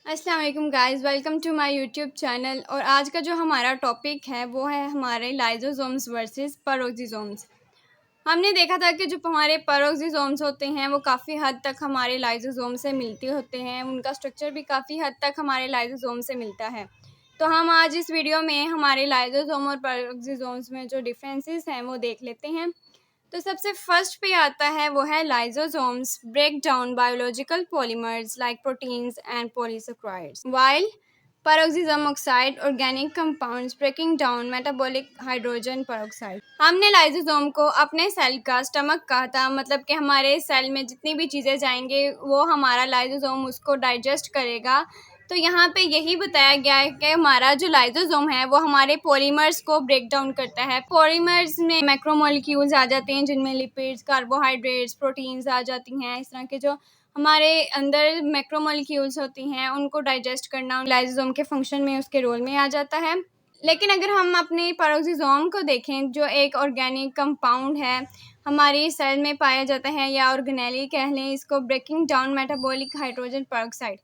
अस्सलाम वालेकुम guys, welcome to my YouTube channel. और आज का जो हमारा टॉपिक है वो है हमारे लाइजोसोम्स वर्सेस पेरोक्सिसोम्स। हमने देखा था कि जो हमारे पेरोक्सिसोम्स होते हैं वो काफ़ी हद तक हमारे लाइजोसोम से मिलते होते हैं, उनका स्ट्रक्चर भी काफ़ी हद तक हमारे लाइजोसोम से मिलता है। तो हम आज इस वीडियो में हमारे लाइजोसोम और पेरोक्सिसोम्स में जो डिफरेंसेस हैं वो देख लेते हैं। तो सबसे फर्स्ट पे आता है वो है lysosomes break down biological polymers like proteins and polysaccharides while peroxisome oxidise organic compounds breaking down metabolic hydrogen peroxide. हमने लाइसोसोम को अपने सेल का स्टमक कहा था, मतलब कि हमारे सेल में जितनी भी चीज़ें जाएंगे वो हमारा लाइसोसोम उसको डाइजेस्ट करेगा। तो यहाँ पे यही बताया गया है कि हमारा जो लाइसोसोम है वो हमारे पॉलीमर्स को ब्रेक डाउन करता है। पॉलीमर्स में मैक्रोमोलिक्यूल्स आ जाते हैं जिनमें लिपिड्स, कार्बोहाइड्रेट्स, प्रोटीन्स आ जाती हैं। इस तरह के जो हमारे अंदर मैक्रोमोलिक्यूल्स होती हैं उनको डाइजेस्ट करना लाइसोसोम के फंक्शन में, उसके रोल में आ जाता है। लेकिन अगर हम अपने पेरोक्सिसोम को देखें जो एक ऑर्गेनिक कंपाउंड है, हमारी सेल में पाया जाता है या ऑर्गेनेली कह लें इसको, breaking down metabolic hydrogen peroxide.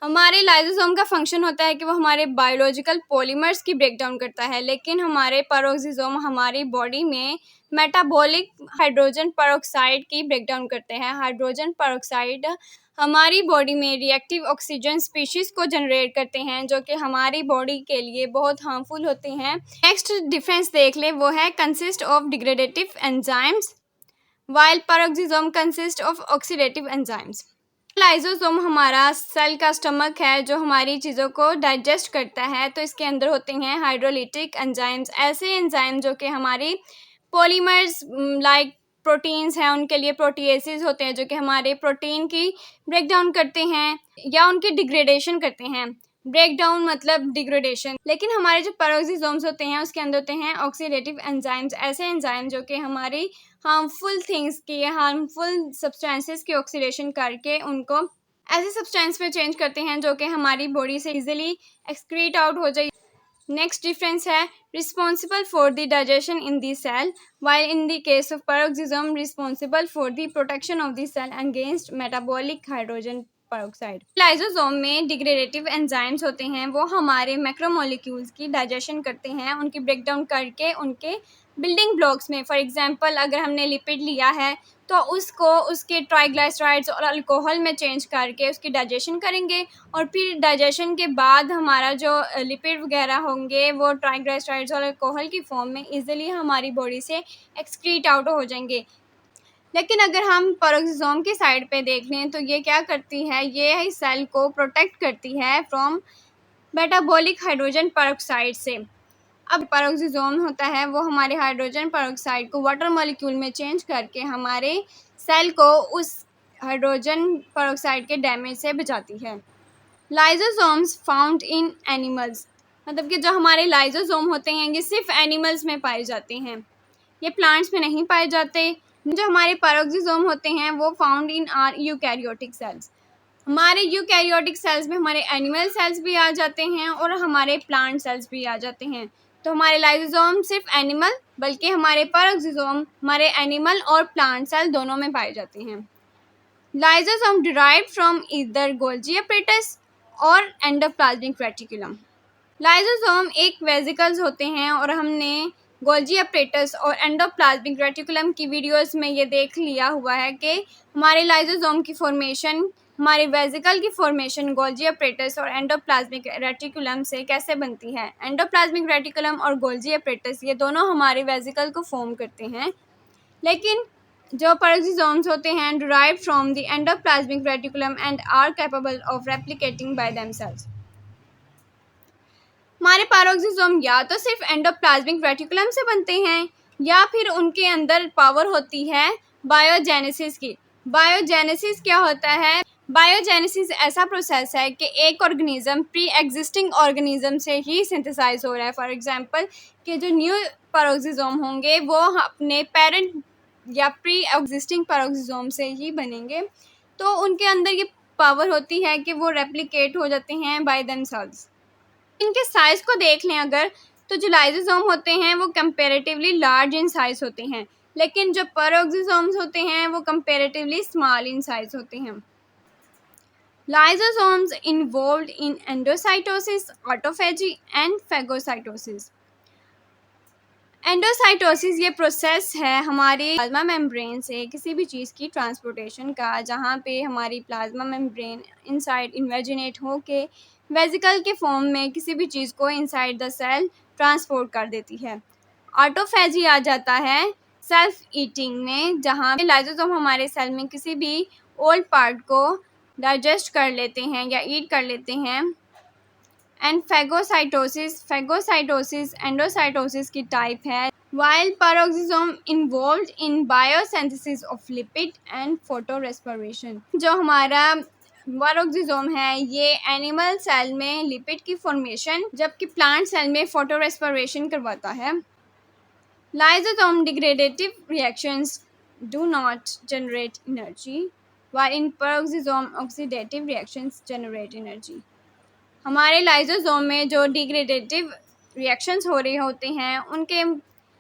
हमारे लाइसोसोम का फंक्शन होता है कि वो हमारे बायोलॉजिकल पॉलीमर्स की ब्रेक डाउन करता है, लेकिन हमारे पेरोक्सिसोम हमारी बॉडी में मेटाबॉलिक हाइड्रोजन पेरोक्साइड की ब्रेक डाउन करते हैं। हाइड्रोजन पेरोक्साइड हमारी बॉडी में रिएक्टिव ऑक्सीजन स्पीशीज को जनरेट करते हैं जो कि हमारी बॉडी के लिए बहुत हार्मफुल होते हैं। नेक्स्ट डिफरेंस देख ले, वो है consist of degradative enzymes while peroxisome consist of oxidative enzymes. Lysosome हमारा सेल का स्टमक है जो हमारी चीज़ों को डाइजेस्ट करता है। तो इसके अंदर होते हैं हाइड्रोलिटिक एंजाइम्स, ऐसे एंजाइम जो कि हमारी पॉलीमर्स लाइक प्रोटीन्स हैं उनके लिए प्रोटीएसेस होते हैं जो कि हमारे प्रोटीन की ब्रेक डाउन करते हैं या उनकी डिग्रेडेशन करते हैं। ब्रेक डाउन मतलब डिग्रेडेशन। लेकिन हमारे जो पेरोक्सिसोम्स होते हैं उसके अंदर होते हैं ऑक्सीडेटिव एंजाइम्स, ऐसे एंजाइम जो कि हमारी हार्मफुल थिंग्स की, हार्मफुल सब्सटेंसेस की ऑक्सीडेशन करके उनको ऐसे सब्सटेंस में चेंज करते हैं जो कि हमारी बॉडी से इजीली एक्सक्रीट आउट हो जाए। नेक्स्ट डिफरेंस है responsible for the digestion in the cell while in the case of peroxisome responsible for the protection of the cell against metabolic hydrogen peroxide. Lysosome में degradative enzymes होते हैं, वो हमारे macromolecules की digestion करते हैं, उनकी ब्रेक डाउन करके उनके बिल्डिंग ब्लॉक्स में, फॉर एग्जांपल अगर हमने लिपिड लिया है तो उसको उसके ट्राइग्लिसराइड्स और अल्कोहल में चेंज करके उसकी डाइजेशन करेंगे और फिर डाइजेशन के बाद हमारा जो लिपिड वगैरह होंगे वो ट्राइग्लिसराइड्स और अल्कोहल की फॉर्म में इजीली हमारी बॉडी से एक्सक्रीट आउट हो जाएंगे। लेकिन अगर हम पेरोक्सिसोम की साइड पे देख लें तो ये क्या करती है, ये सेल को प्रोटेक्ट करती है फ्रॉम मेटाबॉलिक हाइड्रोजन पेरोक्साइड से। अब पेरोक्सिसोम होता है वो हमारे हाइड्रोजन पेरोक्साइड को वाटर मॉलिक्यूल में चेंज करके हमारे सेल को उस हाइड्रोजन पेरोक्साइड के डैमेज से बचाती है। लाइसोसोम्स फाउंड इन एनिमल्स, मतलब कि जो हमारे लाइसोसोम होते हैं ये सिर्फ एनिमल्स में पाए जाते हैं, ये प्लांट्स में नहीं पाए जाते। जो हमारे पेरोक्सिसोम होते हैं वो found in are eukaryotic cells. हमारे यूकैरियोटिक सेल्स में हमारे एनिमल सेल्स भी आ जाते हैं और हमारे प्लांट सेल्स भी आ जाते हैं। तो हमारे लाइसोसोम सिर्फ एनिमल, बल्कि हमारे पेरोक्सिसोम हमारे एनिमल और प्लांट सेल दोनों में पाए जाते हैं। Lysosome derived from either Golgi apparatus और एंडोप्लाज्मिक रेटिकुलम। लाइसोसोम एक वेसिकल्स होते हैं और हमने गोल्जी एपरेटस और एंडोप्लाज्मिक रेटिकुलम की वीडियोस में ये देख लिया हुआ है कि हमारे लाइसोसोम की फॉर्मेशन, हमारे वेसिकल की फॉर्मेशन गोल्जी एपरेटस और एंडोप्लाज्मिक रेटिकुलम से कैसे बनती है। एंडोप्लाज्मिक रेटिकुलम और गोल्जी एपरेटस ये दोनों हमारे वेसिकल को फॉर्म करते हैं, लेकिन जो पेरोक्सिसोम्स होते हैं derived from the endoplasmic reticulum and are capable of replicating by themselves. हमारे पेरोक्सिसोम या तो सिर्फ एंडोप्लाज्मिक रेटिकुलम से बनते हैं या फिर उनके अंदर पावर होती है बायोजेनेसिस की। बायोजेनेसिस क्या होता है? बायोजेनेसिस ऐसा प्रोसेस है कि एक ऑर्गेनिज्म प्री एग्जिस्टिंग ऑर्गेनिज्म से ही सिंथेसाइज हो रहा है। फॉर एग्जांपल कि जो न्यू पेरोक्सिसोम होंगे वो अपने पेरेंट या प्री एग्जिस्टिंग पेरोक्सिसोम से ही बनेंगे, तो उनके अंदर ये पावर होती है कि वो रेप्लिकेट हो जाते हैं बाय देमसेल्व्स। इनके साइज को देख लें अगर, तो जो लाइसोसोम होते हैं वो कंपैरेटिवली लार्ज इन साइज होते हैं, लेकिन जो पेरोक्सिसोम्स होते हैं वो कंपैरेटिवली स्मॉल इन साइज होते हैं। Lysosomes involved in endocytosis, autophagy and phagocytosis. Endocytosis ये प्रोसेस है हमारे प्लाज्मा मेम्ब्रेन से किसी भी चीज़ की ट्रांसपोर्टेशन का, जहाँ पे हमारी प्लाज्मा मेम्ब्रेन इनसाइड इन्वेजिनेट होके वेजिकल के फॉर्म में किसी भी चीज़ को इनसाइड द सेल ट्रांसपोर्ट कर देती है। ऑटोफेजी आ जाता है सेल्फ ईटिंग में, जहाँ पे लाइसोसोम हमारे सेल में किसी भी ओल्ड पार्ट को डाइजेस्ट कर लेते हैं या ईट कर लेते हैं। एंड फैगोसाइटोसिस एंडोसाइटोसिस की टाइप है, while paroxysm involved in biosynthesis of lipid and photorespiration। जो हमारा paroxysm है ये एनिमल सेल में लिपिड की फॉर्मेशन, जबकि प्लांट सेल में फोटोरेस्पिरेशन करवाता है। Lysosome degradative reactions do not generate energy, while in paroxysm oxidative reactions generate energy। हमारे लाइसोसोम में जो डिग्रेडेटिव रिएक्शंस हो रहे होते हैं उनके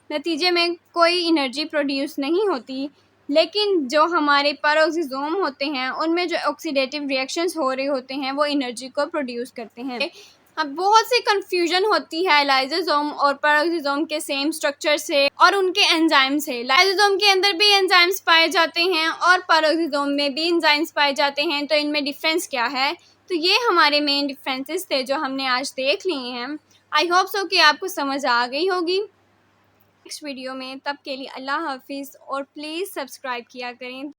नतीजे में कोई एनर्जी प्रोड्यूस नहीं होती, लेकिन जो हमारे पेरोक्सिसोम होते हैं उनमें जो ऑक्सीडेटिव रिएक्शंस हो रहे होते हैं वो एनर्जी को प्रोड्यूस करते हैं। अब बहुत सी कंफ्यूजन होती है लाइसोसोम और पेरोक्सिसोम के सेम स्ट्रक्चर से और उनके एंजाइम से। लाइसोसोम के अंदर भी एंजाइम्स पाए जाते हैं और पेरोक्सिसोम में भी एंजाइम्स पाए जाते हैं, तो इनमें डिफरेंस क्या है? तो ये हमारे मेन डिफरेंसेस थे जो हमने आज देख लिए हैं। आई होप सो कि आपको समझ आ गई होगी। नेक्स्ट वीडियो में, तब के लिए अल्लाह हाफिज़ और प्लीज़ सब्सक्राइब किया करें।